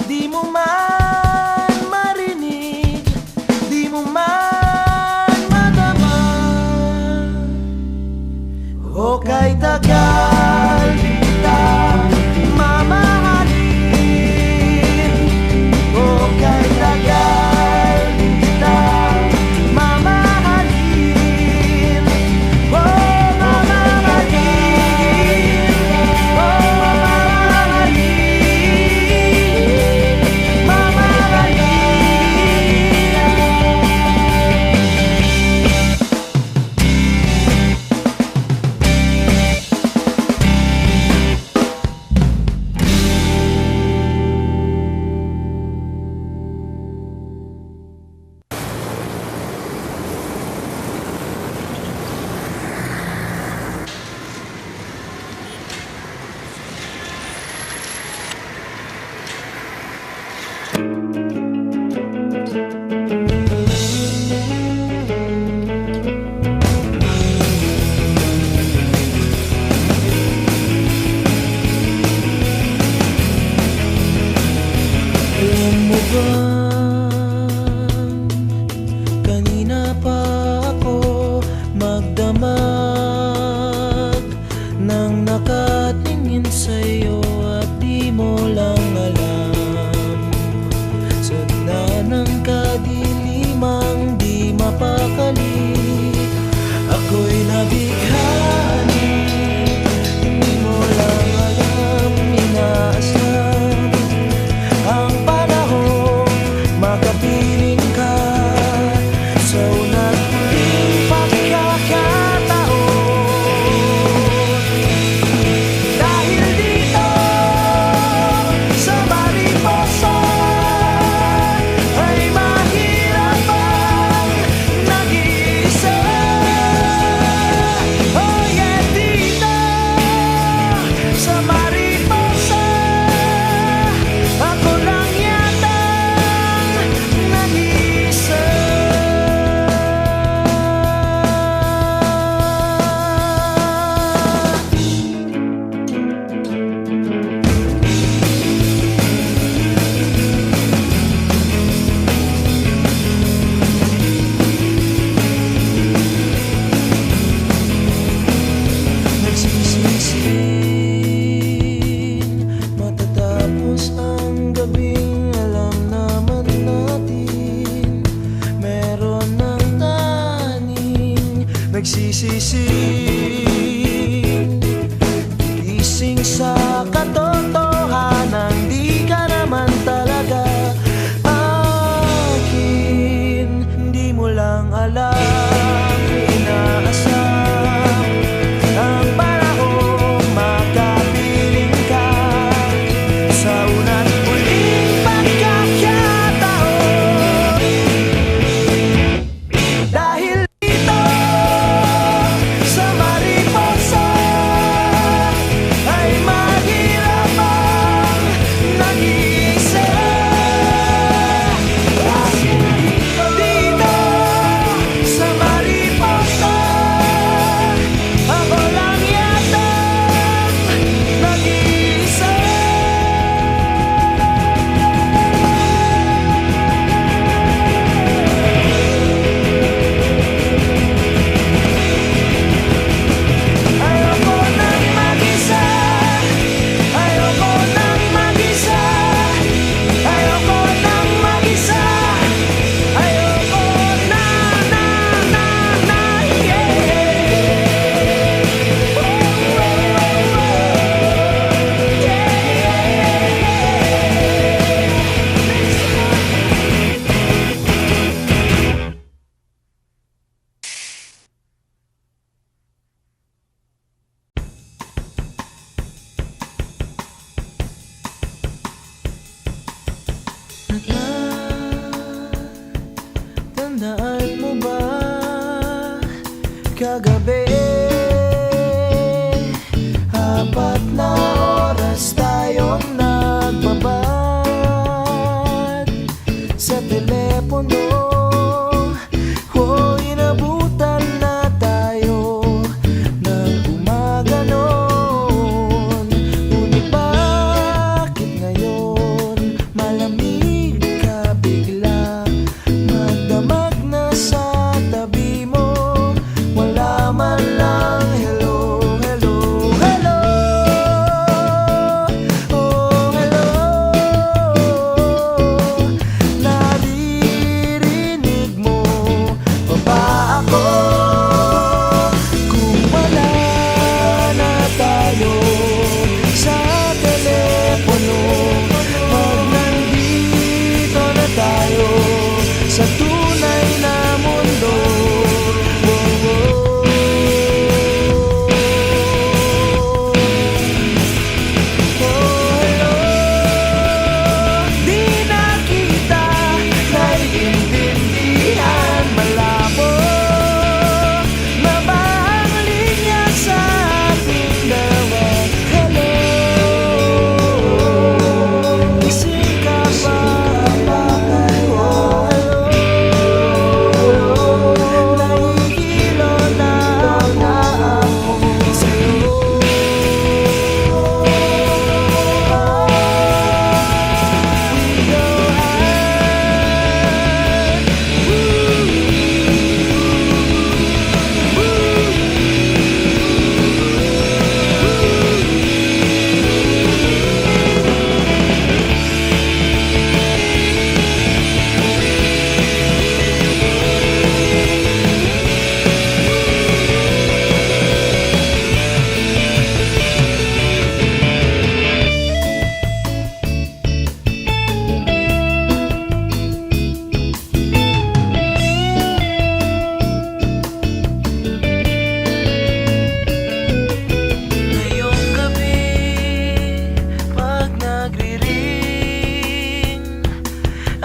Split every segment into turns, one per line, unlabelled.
Di mo man marinig, di mo man madama, o kay tagal kita mamahalin, o kay tagal kita mamahalin, o mamahalin, o mamahalin, alam mo ba, kanina pa ako magdamag nang nakatingin sa'yo at di mo lang alam. Sadya ng kadilimang di mapakali, ako'y nabighani. Hindi mo lang alam, inaasam ang panahon makapiling ka sa una't huling pagkakataon. Dahil dito sa Mariposa ay mahirap ang nag-iisa. Oh yeah, dito sa Mariposa ako lang yata nag-iisa. Nagsisisihin matatapos ang gabing alam naman natin meron ng taning. Nagsisisihin gising sa katotohanan, di ka naman talaga akin. Hindi mo lang alam, inaasam ang panahon makapiling ka sa una't huling pagkakataon. Dahil dito sa Mariposa ay mahirap ang nag-iisa. Dahil dito sa Mariposa ako lang yata nag-iisa. Ayoko nang mag-isa, ayoko nang mag-isa, ayoko nang mag-isa, ayoko na, Tandaan mo ba kagabi, 4 na oras tayong nagbabad sa telepono. Oh, inabutan na tayo ng umaga noon. Ngunit bakit ngayon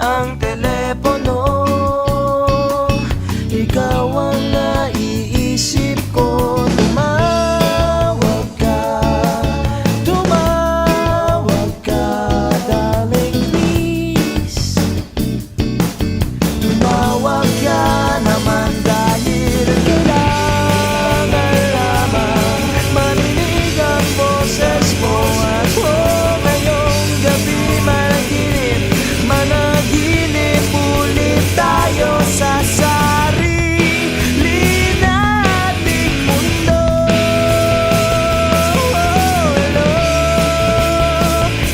ang telepono. Ikaw ang naiisip ko. Tumawag ka, darling, please. Tumawag ka naman dahil kailangan lamang marinig ang boses mo. Ako ngayong gabi managinip ulit tayo sa sarili nating mundo. Hello,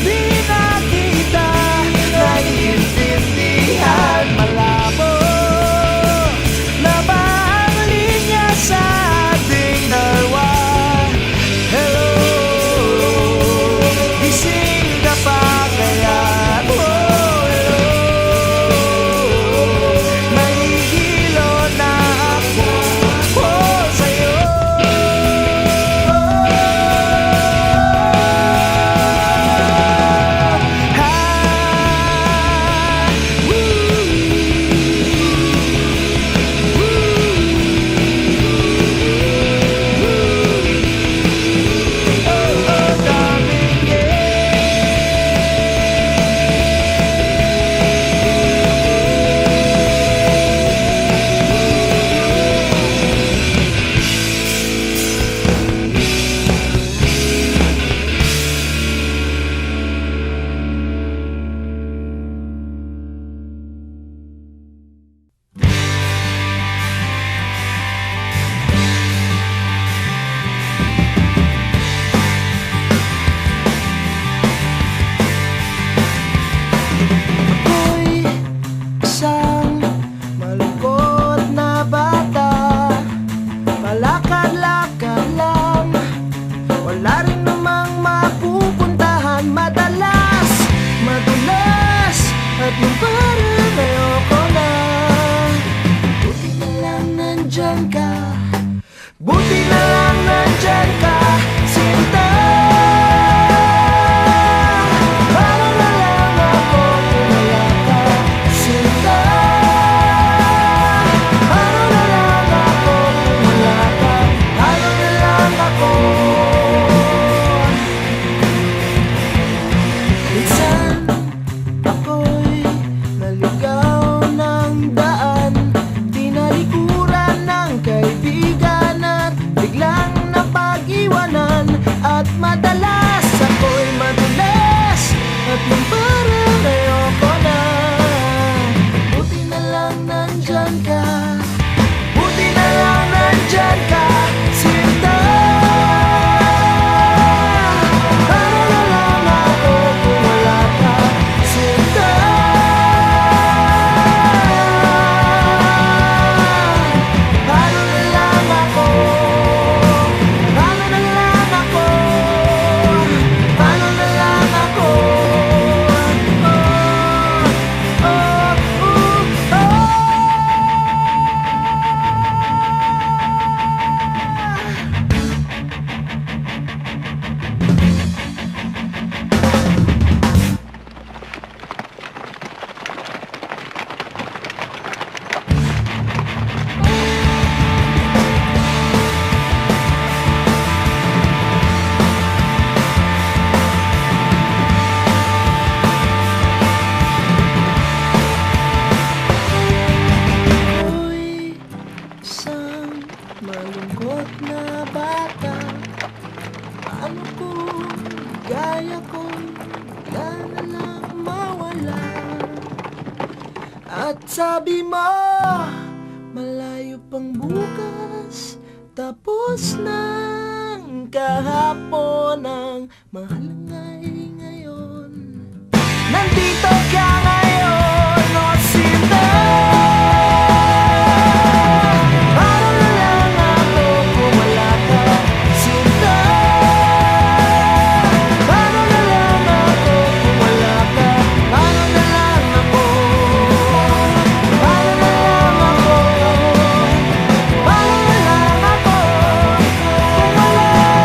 di na kita naiintindihan. Malabo na ba ang linya sa ating dalawa? Hello, gising ka pa kaya? Buti na lang nandyan ka, sinta. Paano na lang ako kung wala ka, sinta. Paano na lang ako kung wala ka, paano na lang ako. Minsan ako'y naligaw ng daan, tinalikuran ng kaibigan, biglang napag-iwanan. At madalas ako'y madulas, at nung parang ayoko na. Buti na lang nandyan ka, buti na lang nandyan ka, sinta. Paano na lang ako kung wala ka, sinta. Paano na lang ako, paano na lang ako, paano na lang ako. Oh, oh, oh, ako'y isang malungkot na bata. Paano kung gaya kong bigla na lang mawala? At sabi mo, malayo pang bukas, tapos ng kahapon. Ang mahal nga'y ngayon, nandito ka ngayon, o sinta. Paano na lang ako kung wala ka, sinta. Paano na lang ako kung wala ka, paano na lang ako. Paano na lang ako, paano na lang ako kung wala ka.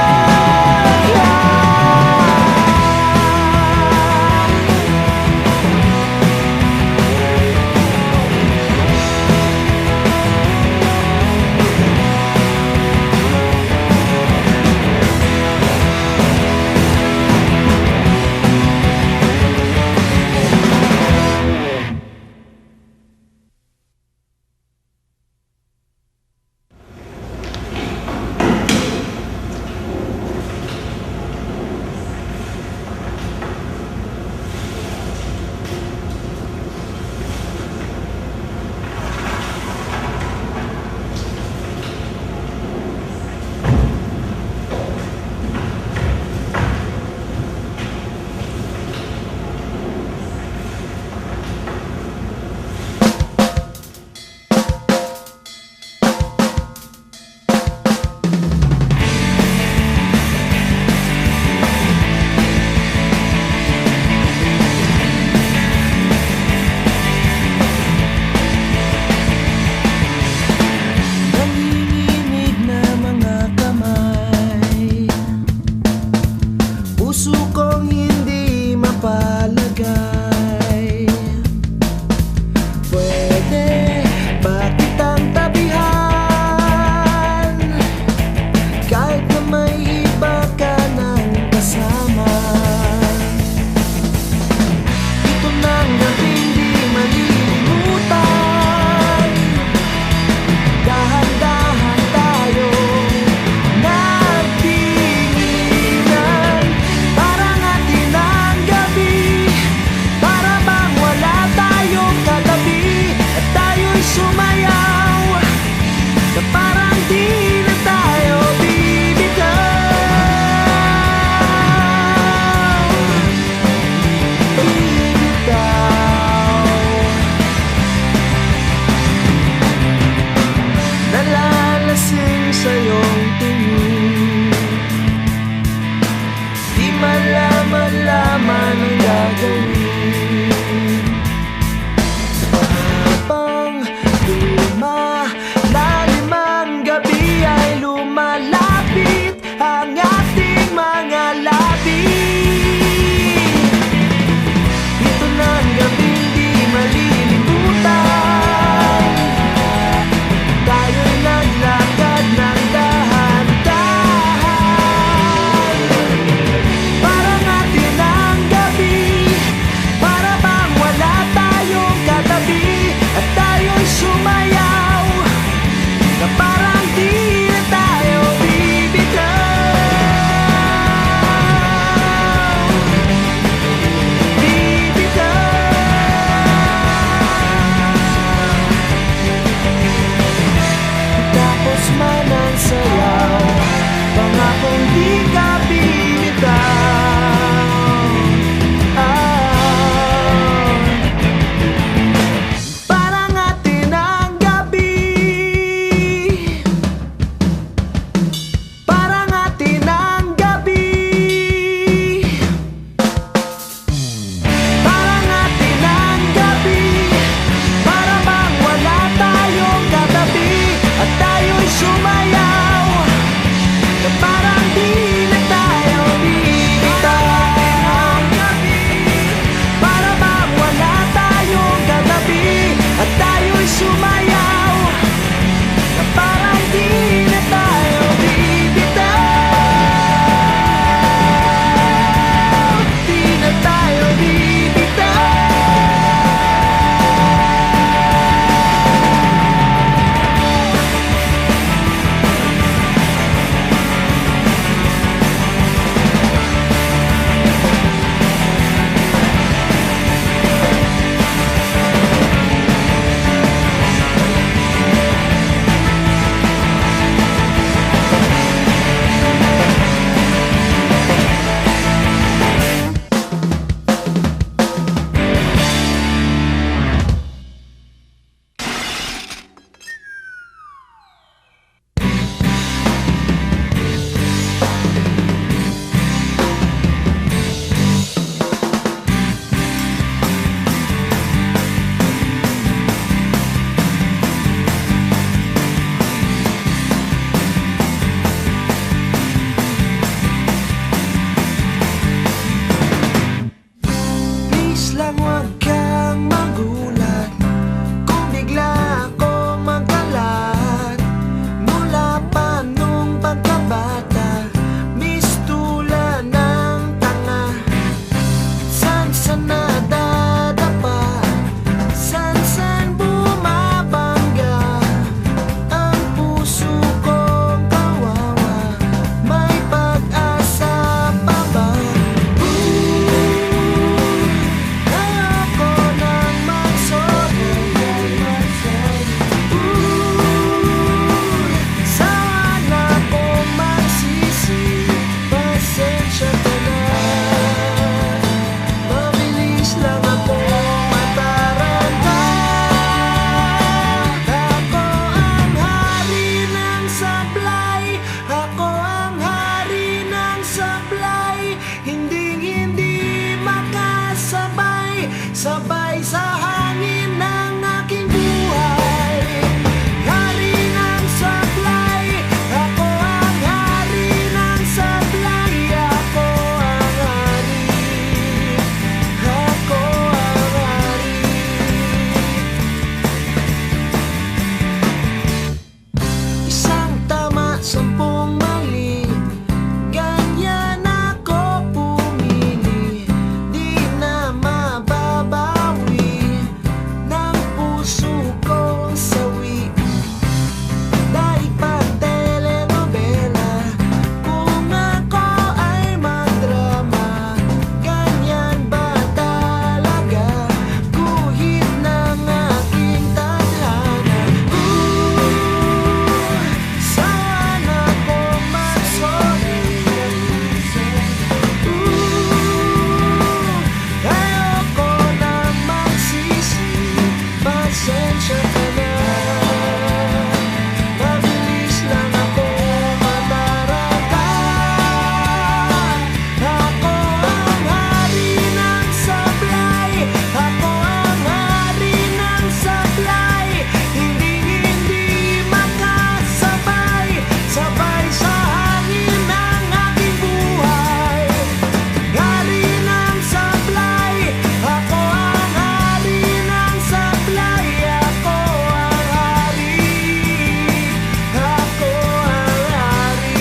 sabay sa hangin ng aking buhay. Hari ng sablay, ako ang hari ng sablay. Ako ang hari, ako ang hari. Isang tama, 10 mali, ganyan ako pumili. Di na mababawi ng puso kong sawi. Dahil pag telenovela, kung ako ay magdrama, ganyan ba talaga? Guhit ng aking tadhana. Sana ko mag-sorry. Ayoko na magsisi, pasensya ka na. Mabilis lang ako mataranta. Ako ang hari ng sablay, ako ang hari ng sablay. Hindi makasabay, sabay sa hangin ng aking buhay. Hari ng sablay, ako ang hari ng sablay. Ako ang hari, ako ang hari.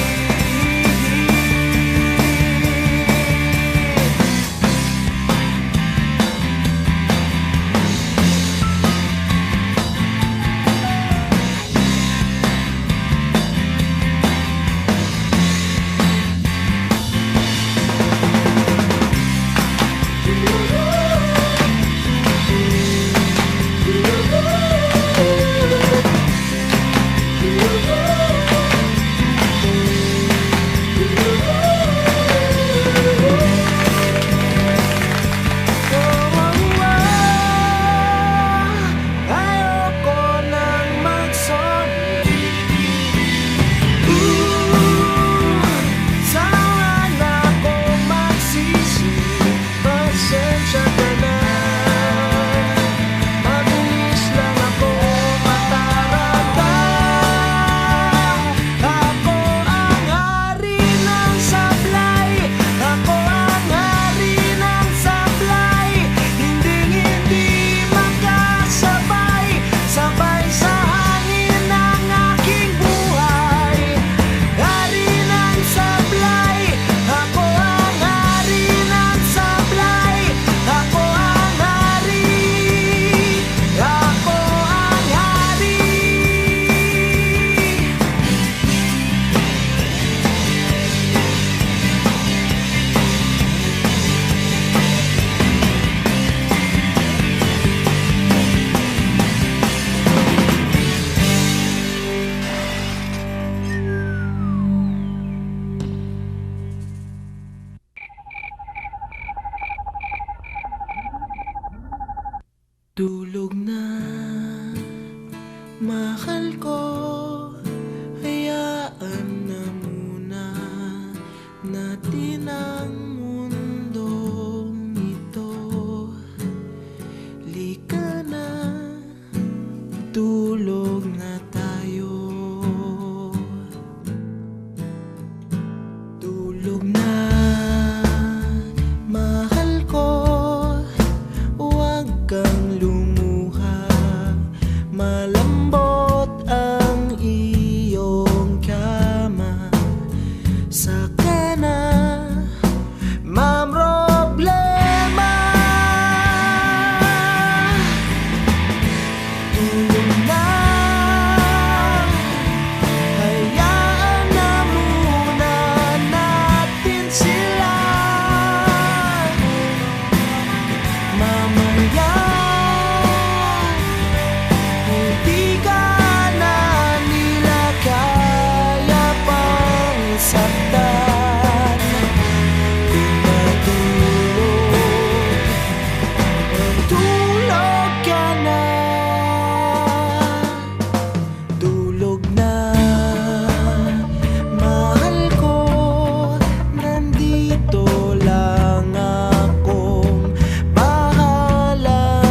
Ayoko nang mag-sorry. Sana na ko magsisi, pasensya ka na. Mabilis lang ako mataranta. Ako ang hari ng sablay, ako ang hari ng sablay. Hindi magkasabay, sabay sa hangin ng aking buhay. Hari ng sablay, ako ang hari ng sablay. Ako ang hari, ako ang hari. Tulog na, mahal ko, hayaan na muna natin ang mundong ito. Lika na, tulog na tayo. Tulog na, mahal ko, huwag kang lumuha. Malambot ang iyong kama. Saka na mamroblema. Tulog na, hayaan na muna natin sila. Mamaya hindi ka na nila kaya pang saktan. Kung matulog ka na. Tulog na, mahal ko, nandito lang akong bahala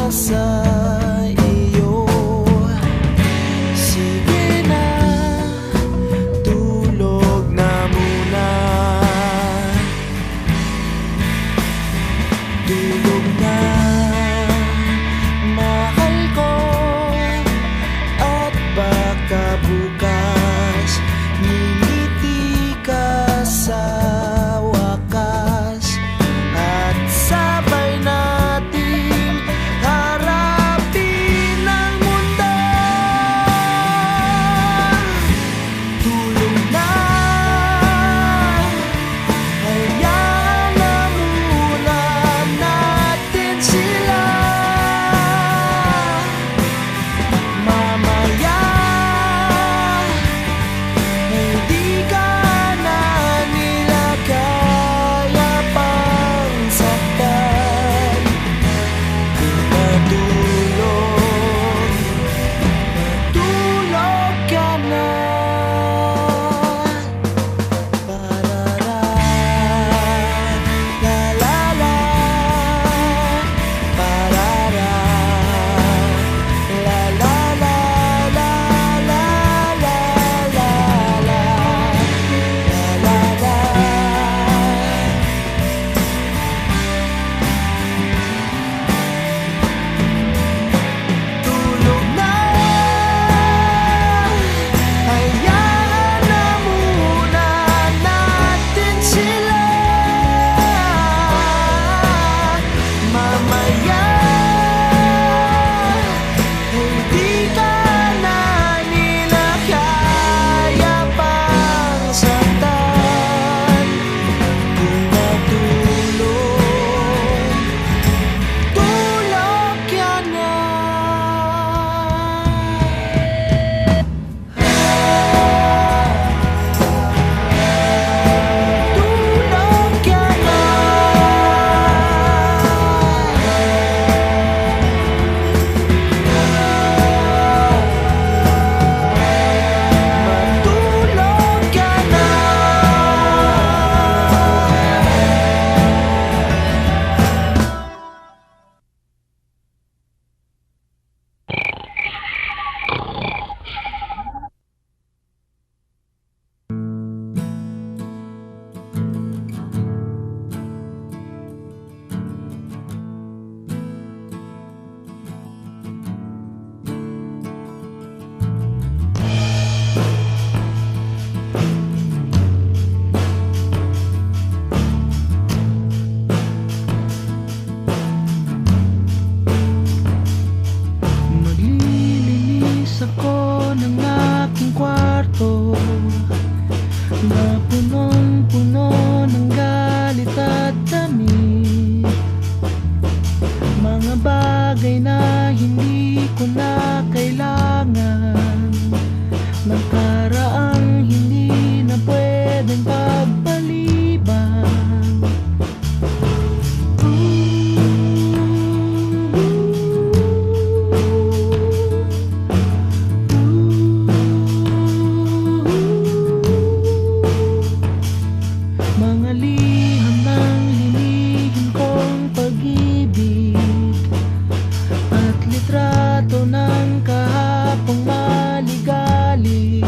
ng kahapong maligalig.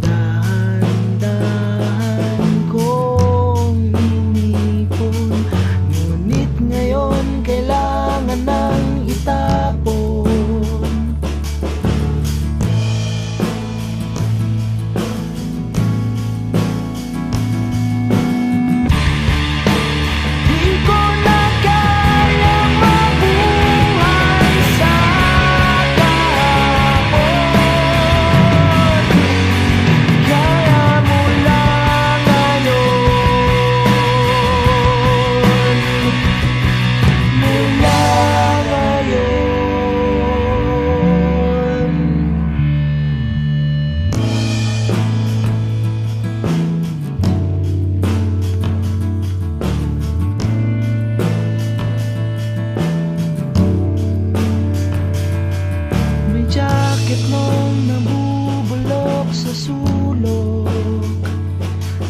Dahan-dahan kong inipon, ngunit ngayon kailangan nang itapon. Di ko na kaya mabuhay sa kahapon, kaya mula ngayon, mula ngayon. May jacket mong nabubulok sa sulok,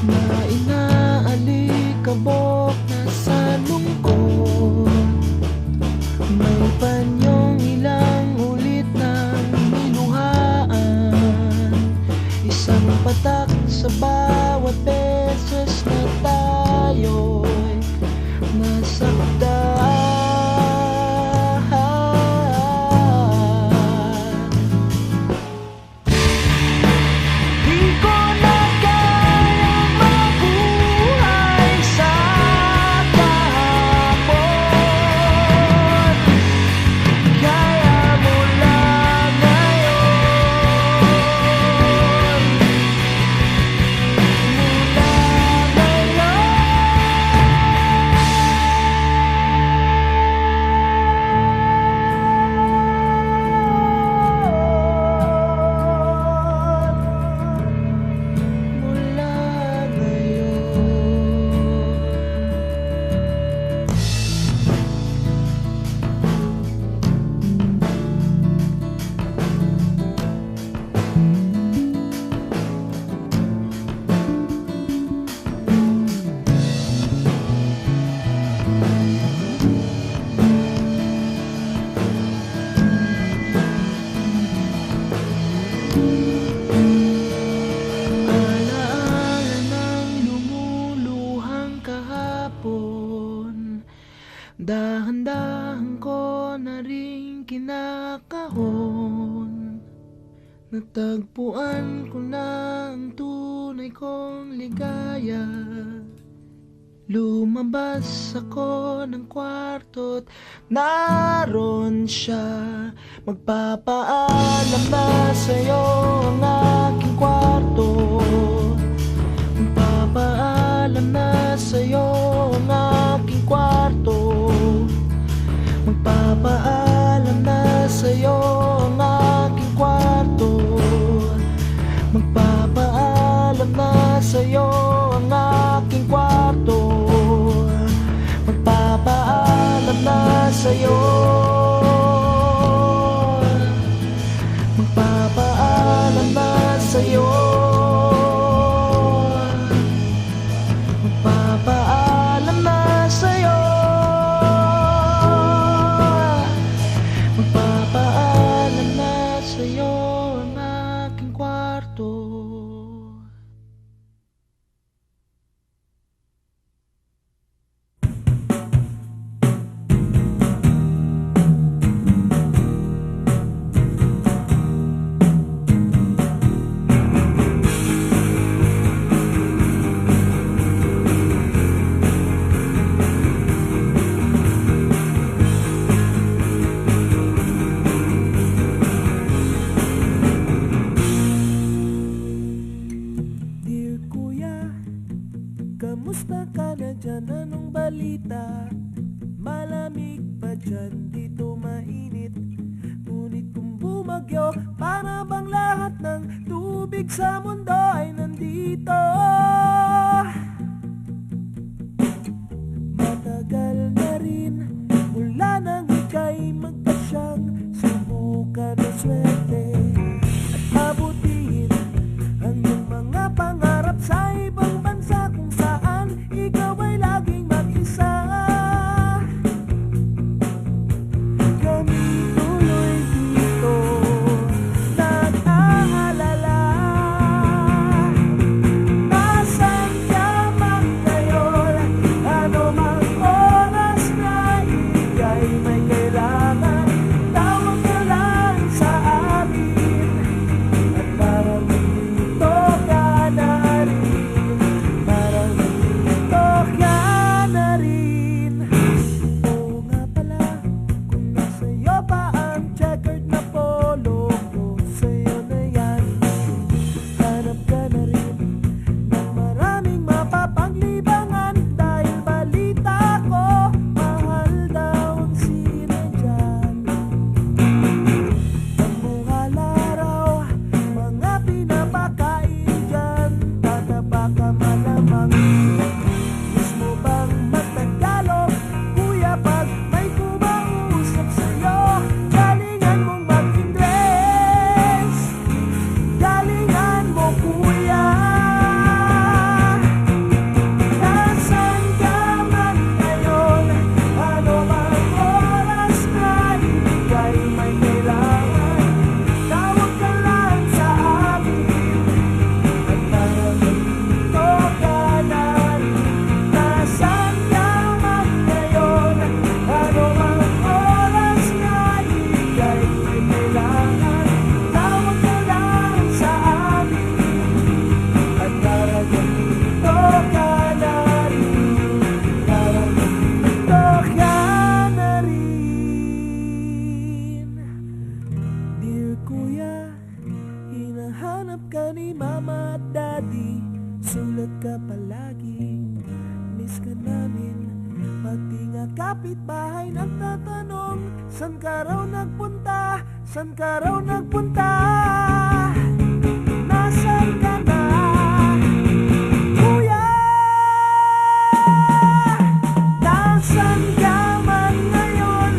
na inaalikabok na sa lungkot. May panyong ilang ulit ng niluhaan, isang patak sa bawat beses na tayo'y nasaktan. Di ko na kaya mabuhay sa kahapon, kaya mula ngayon, mula ngayon, mula alaala ng lumuluhang kahapon, dahan-dahan ko na rin kinakahon. Natagpuan ko na ang tunay kong ligaya. Lumabas ako ng kwarto't naroon siya. Magpapaalam na sa'yo ang aking kwarto. Magpapaalam na sa'yo ang aking kwarto. Magpapaalam na sa'yo ang aking kwarto. Magpapaalam na sa'yo ang aking kwarto. Magpapaalam na sa'yo. Magpapaalam na sa'yo. Magpapaalam na sa'yo. Magpapaalam na sa'yo ang aking kwarto. Dear Kuya, kamusta ka na dyan? Anong balita? Malamig pa dyan, dito mainit. Ngunit kung bumagyo, para bang lahat ng tubig sa mundo ay nandito. Matagal na rin mula nang ika'y magpasyang subukan ng swerte at abutin ang iyong mga pangarap sa ibang bansa kung saan ikaw ay laging mag-isa. Kami kapitbahay nagtatanong, san ka raw nagpunta? San ka raw nagpunta? Nasaan ka na, kuya? Nasaan ka man ngayon?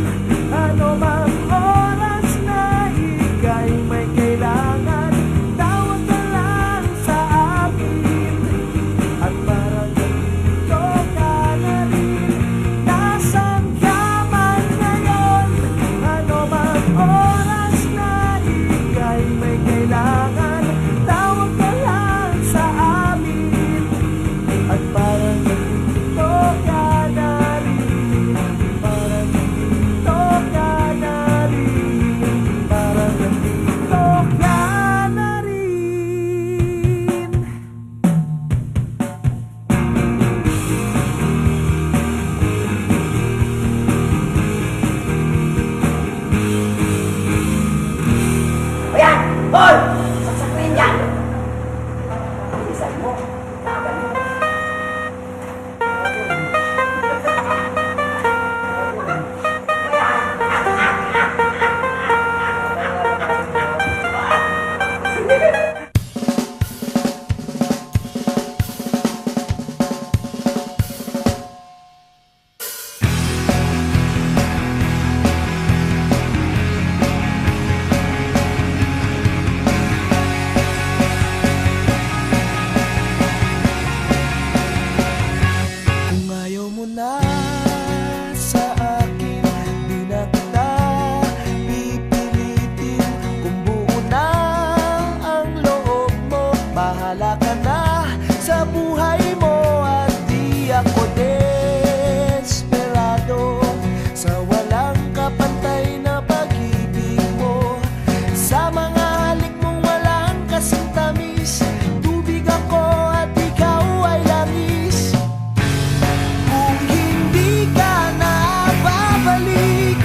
Ano mang oras na ika'y may kailangan, tawag ka lang sa akin at parang nandito ka na rin. Nasaan ka man ngayon? Ano mang oras na ika'y may kailangan, tawag ka lang sa amin at parang nandito ka na rin. Parang nandito ka na rin. Parang nandito ka na rin.
Ayan! Hoy! Saksak na yun dyan! Bilisan mo. Tagal mo.
Kung ayaw mo na sa akin, di na kita pipilitin. Kung buo na ang loob mo, bahala ka na sa buhay mo. At di ako desperado sa walang kapantay na pag-ibig mo. Sa mga halik mong walang kasing tamis, tubig ako at ikaw ay langis. Kung hindi ka na babalik,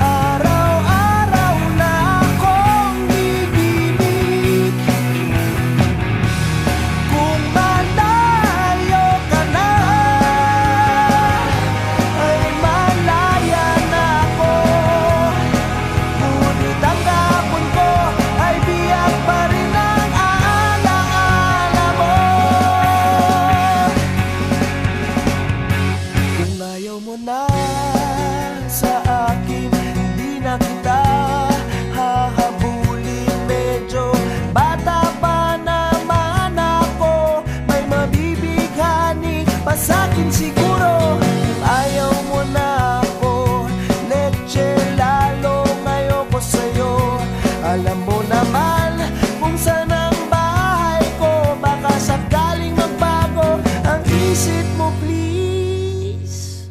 araw-araw na akong bibig. Kung malayo ka na, ay malaya na ako. Ngunit ang kapon ko ay biyak pa rin ang alaala mo. Kung ayaw mo na sa akin, di na kita hahabulin. Medyo bata pa naman ako, may mabibighani pa sa'kin siguro. Kung ayaw mo na ako, leche lalo ngayoko sa'yo. Alam mo naman kung saan ang bahay ko, baka sakaling magbago ang isip mo, please.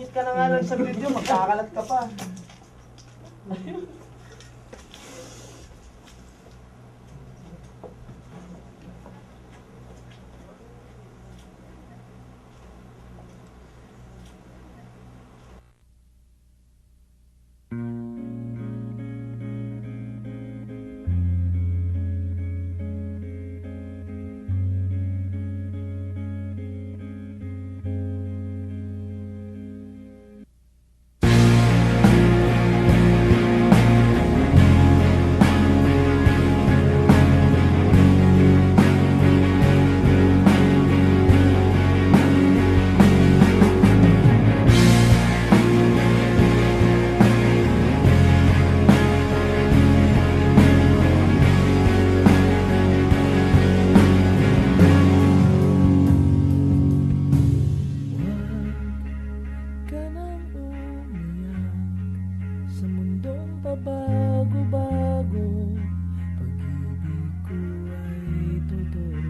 Focus ka na nga lang sa video, magkakalat ka pa.
Ka nang umiyak sa mundong pabago-bago. Pag-ibig ko ay totoo.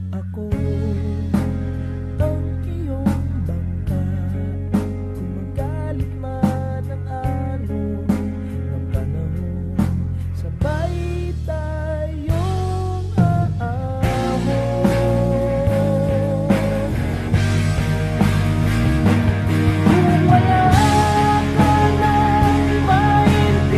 Ako ang iyong bangka, kung magalit man ang alon ng panahon, sabay tayong aahon. Kung wala ka nang maintindihan,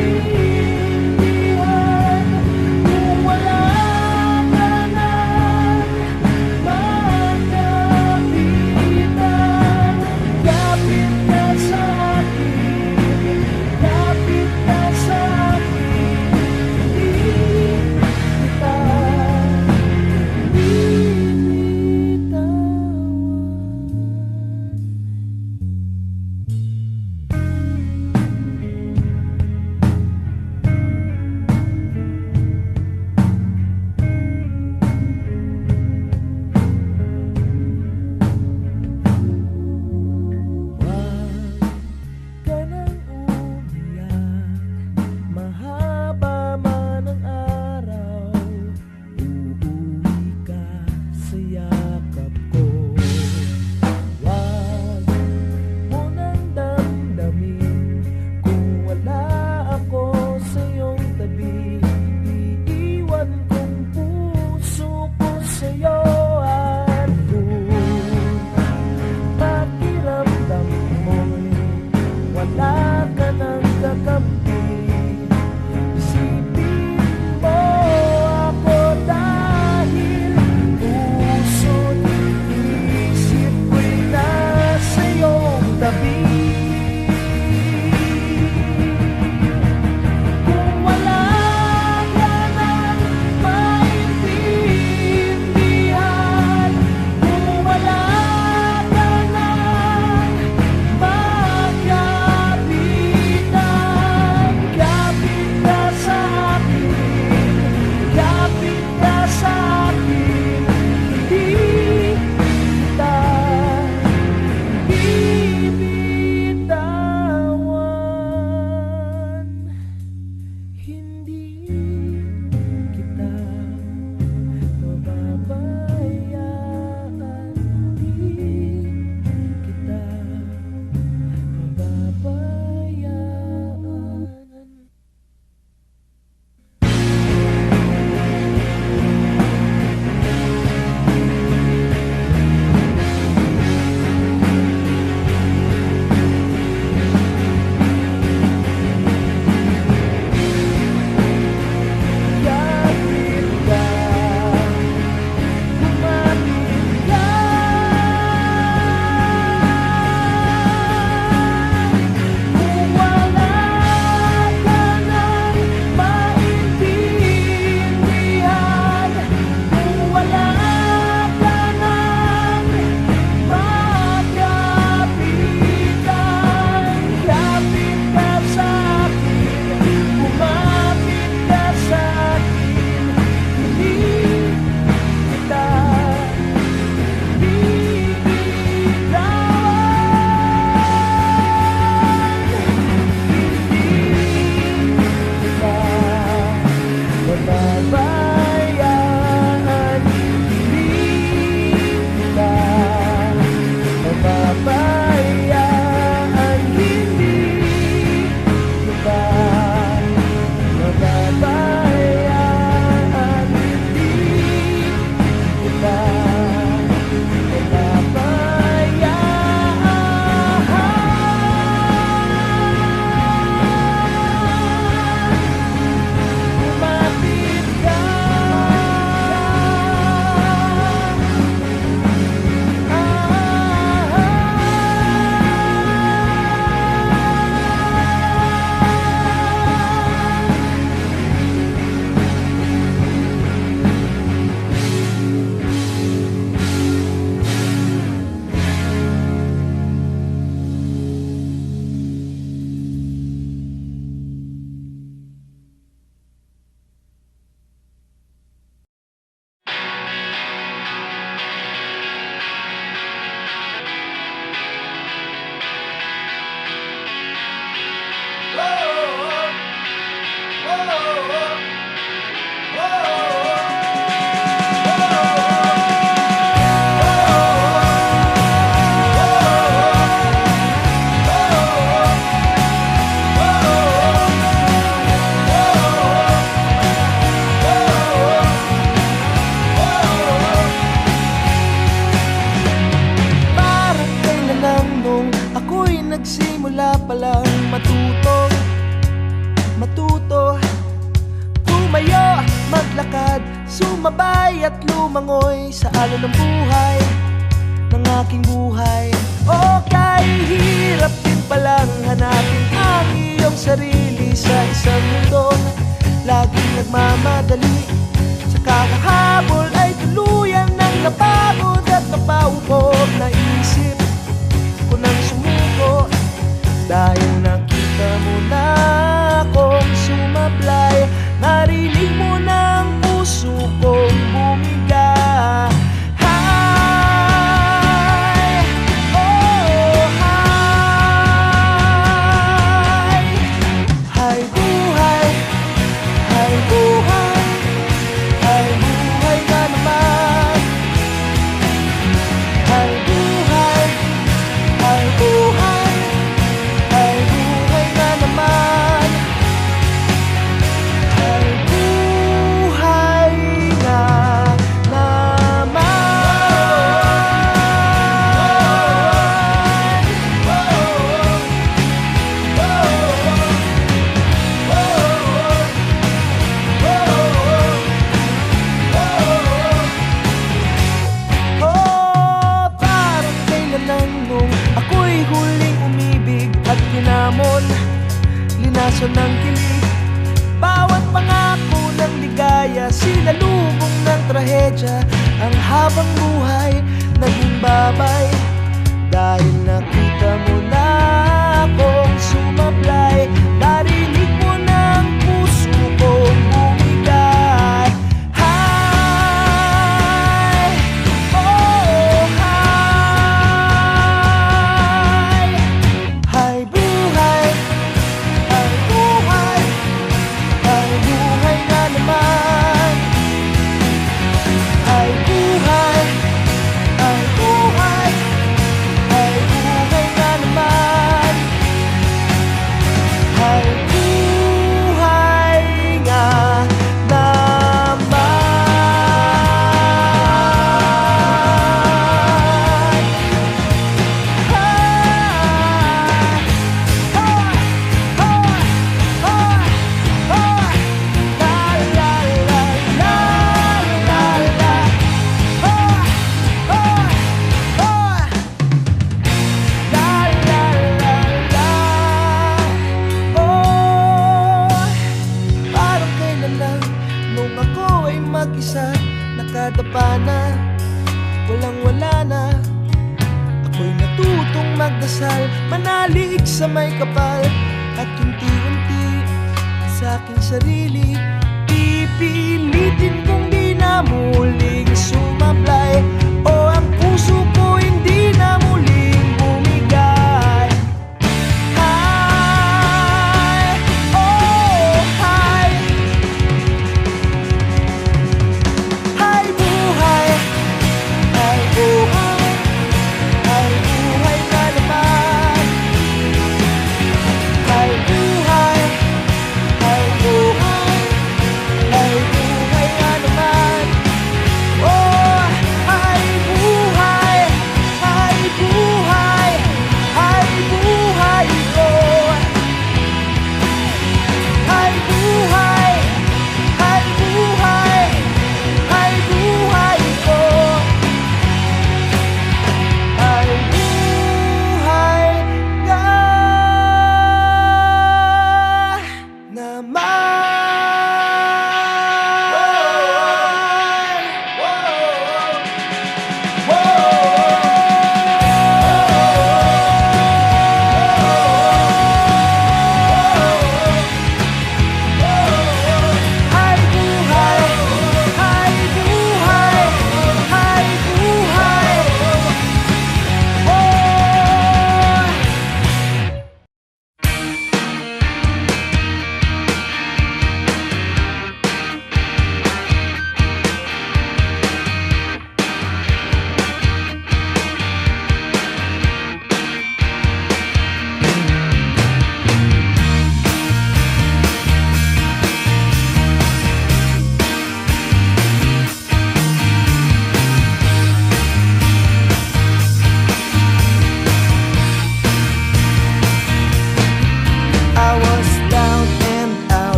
sumabay at lumangoy sa alon ng buhay, ng aking buhay. O kahit hirap din palang hanapin ang iyong sarili sa isang mundong laging nagmamadali. Sa kakahabol ay tuluyan ng napagod at napaubog na isip ko nang sumuko. Dahil nakita mo na akong sumablay, narinig mo ng puso kong bumiga. Hi, oh hi, hi buhay, hi buhay, hi buhay na naman. Hi buhay, hi buhay, hi buhay na naman. Hi buhay na naman. Oh, parang kailan lang nung ako'y huling umibig at kinamon, linason ng kilig. Bawat pangako ng ligaya, sinalubong ng trahedya. Ang habang buhay naging babay, dahil nakita mo na akong sumablay. Narinig mo ng puso kong bumigay. Hi, oh hi, hi buhay, hi buhay, hi buhay na naman. Hi buhay, hi buhay, hi buhay na naman. Hi buhay nga naman. Parang kailan lang nung ako ay mag-isa, nakadapa na, walang-wala na. Ako'y natutong magdasal, manalig sa may kapal, at unti-unti sa aking sarili pipilitin kong di na muling sumablay. O ang puso ko hindi na muling bumigay. Hi, oh hi, hi buhay, hi buhay, hi buhay na naman. Hi buhay, hi buhay, hi buhay na naman. Oh, hi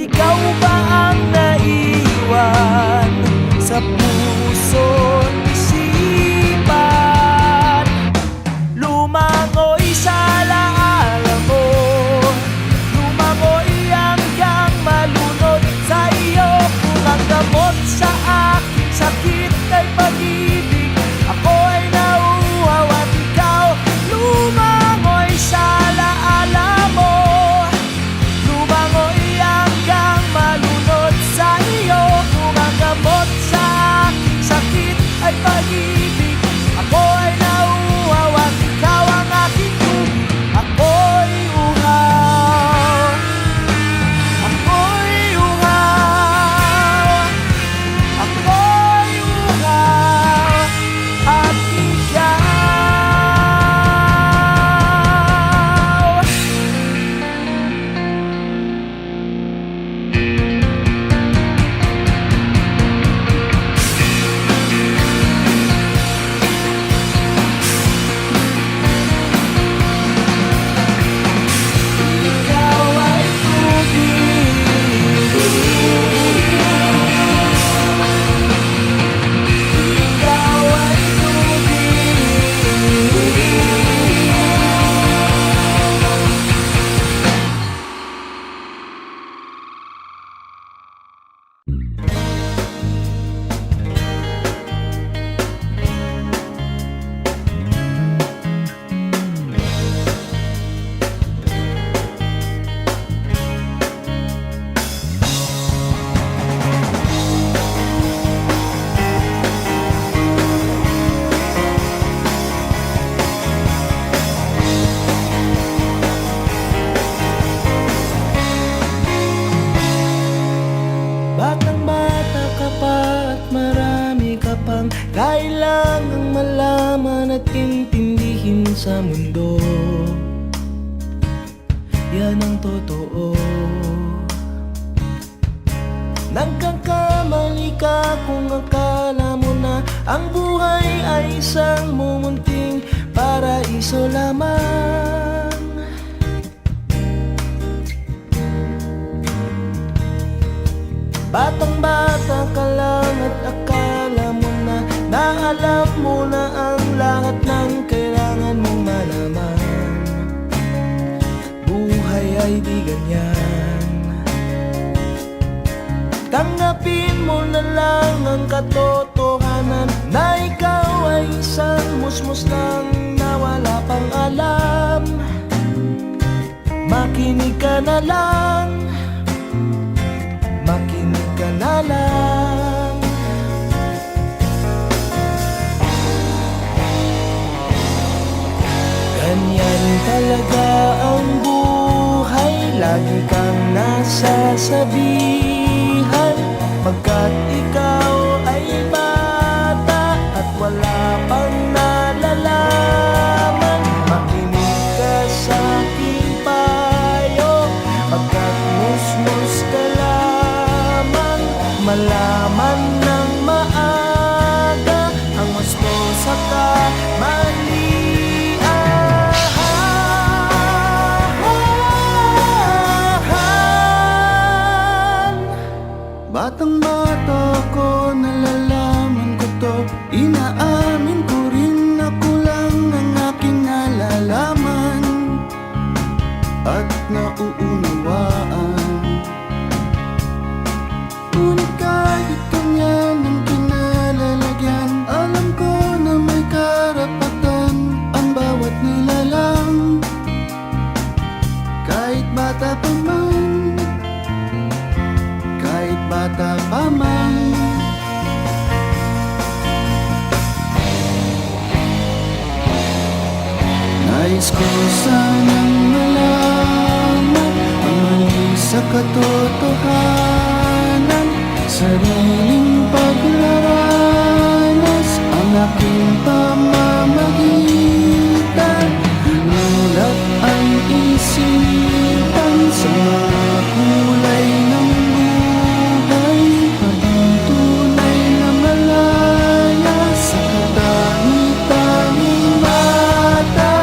ikaw ba ang naiwan sa puso't isipan? Lumangoy sa alaala mo, lumangoy hanggang malunod sa iyo. Kung ang gamot sa aking sakit ay pag-ibig, ako ay nauuhaw at ikaw lumangoy sa alaala mo, lumangoy hanggang malunod sa iyo. Kung ang gamot sa aking sakit ay pag-ibig, ako ay nauuhaw at ikaw ang aking tubig. Ako'y uhaw, ako'y uhaw, ako'y uhaw at ikaw. Ikaw ay tubig, ikaw ay batang-bata ka pa at marami ka pang kailangang malaman at intindihin sa mundo. Yan ang totoo. Nagkakamali ka kung akala mo na ang buhay ay isang mumunting paraiso lamang. Batang-bata ka lang at akala mo na alam mo na ang lahat ng kailangan mong malaman. Buhay ay di ganyan. Tanggapin mo na lang ang katotohanan na ikaw ay isang musmus lang na wala pang alam. Makinig ka na lang, makinig ka na lang. Ganyan talaga ang buhay, lagi kang nasasabihan, pagkat ikaw ay bata at wala pang nalalaman. Makinig ka sa aking payo, pagkat musmus ka lamang. Malaman ng maaga ang gusto sa kamalian. Batang-bata ko, nalalaman ko to, inaamin ko rin, ako lang ang aking nalalaman at nauunawaan. Ngunit kahit ganyan ang kinalalagyan, alam ko na may karapatan ang bawat nilalang. Kahit bata pa man, kahit bata pa man. Nais ko sanang malaman ang mali sa katotohanan, sariling paglaranas, ang aking pamamagitan. Inulat ang isipan sa mga kulay ng buhay, habang tunay na malaya sa katangi-tanging bata.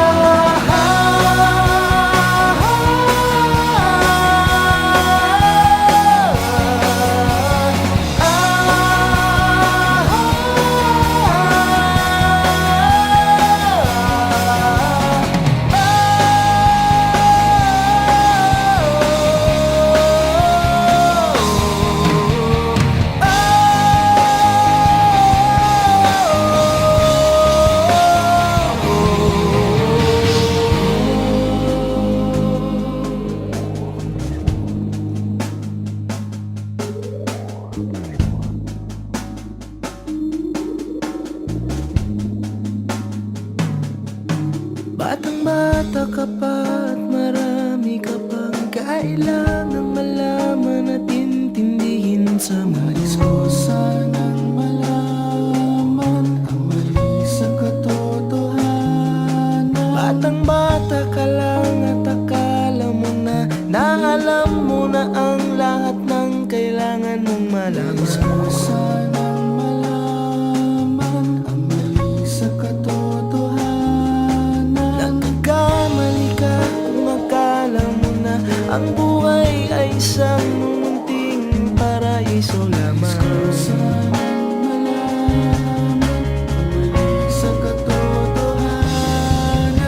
isang munting paraiso lamang.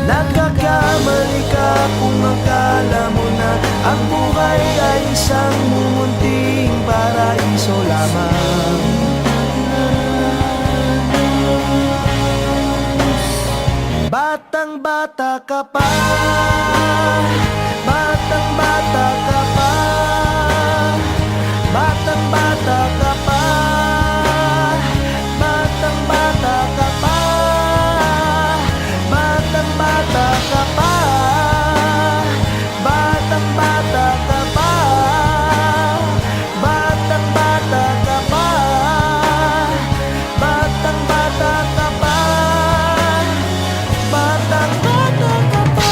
Nagkakamali ka kung akala mo na ang buhay ay isang munting paraiso lamang. Batang-bata ka pa, batang-bata ka pa, batang-bata ka pa, batang-bata ka pa, batang-bata ka pa, batang-bata ka pa, batang-bata ka pa, batang-bata ka pa.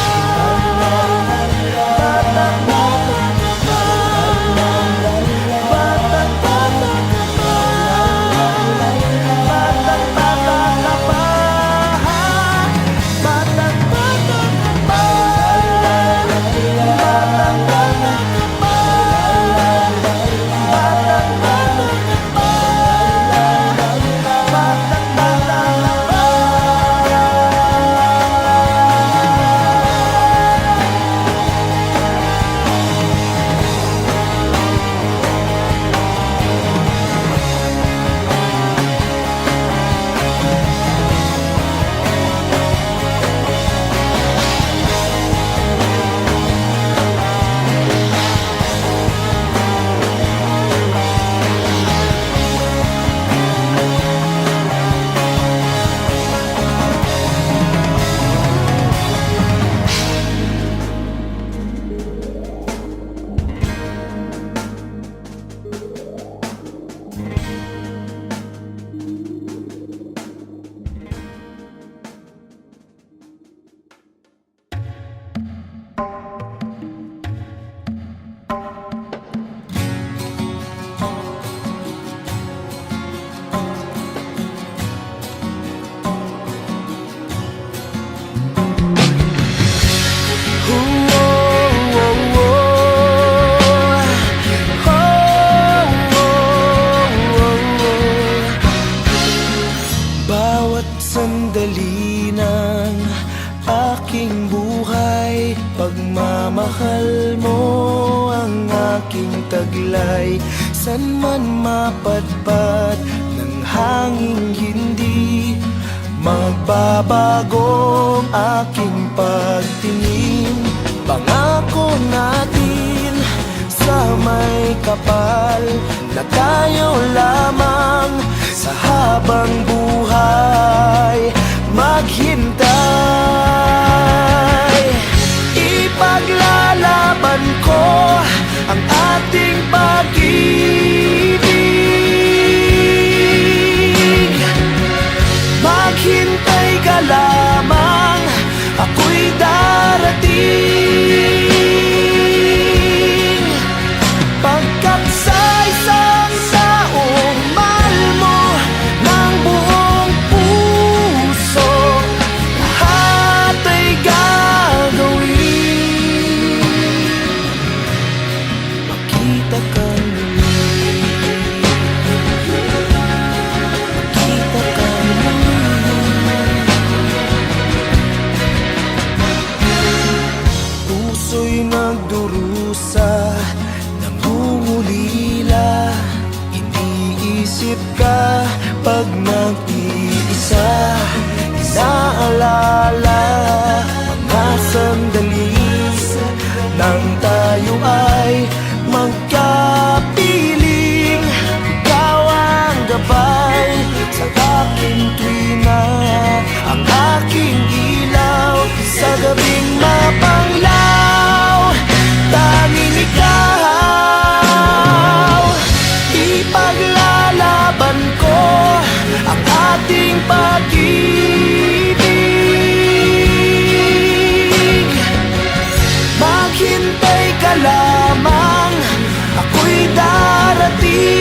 Bawat sandali ng aking buhay, pagmamahal mo ang aking taglay. San man mapadpad ng hanging hindi magbabagong aking pagtingin. Pangako natin sa may kapal na tayo lamang sa habang buhay maghintay. Ipaglalaban ko ang ating pag-ibig. Maghintay ka lamang, ako'y darating. Pagkat sa isang taong mahal mo ng buong puso, lahat ay gagawin. Makita ka muli, makita ka muli. Puso'y nagdurusa, nangungulila. Iniisip ka pag nag-iisa. Inaalala mga sandali nang tayo ay magkapiling. Ikaw ang gabay sa aking tuwina, ang aking ilaw sa gabing mapanglaw. Tanging ikaw, ipaglalaban ko ang ating pag-ibig. Maghintay ka lamang, ako'y darating.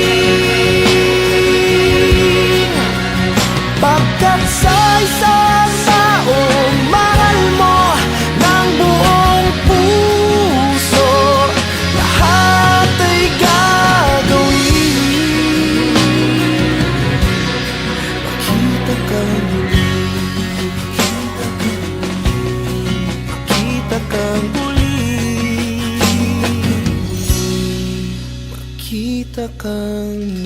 Pagkat sa isang taong mahal mo ng buong puso, lahat ay kang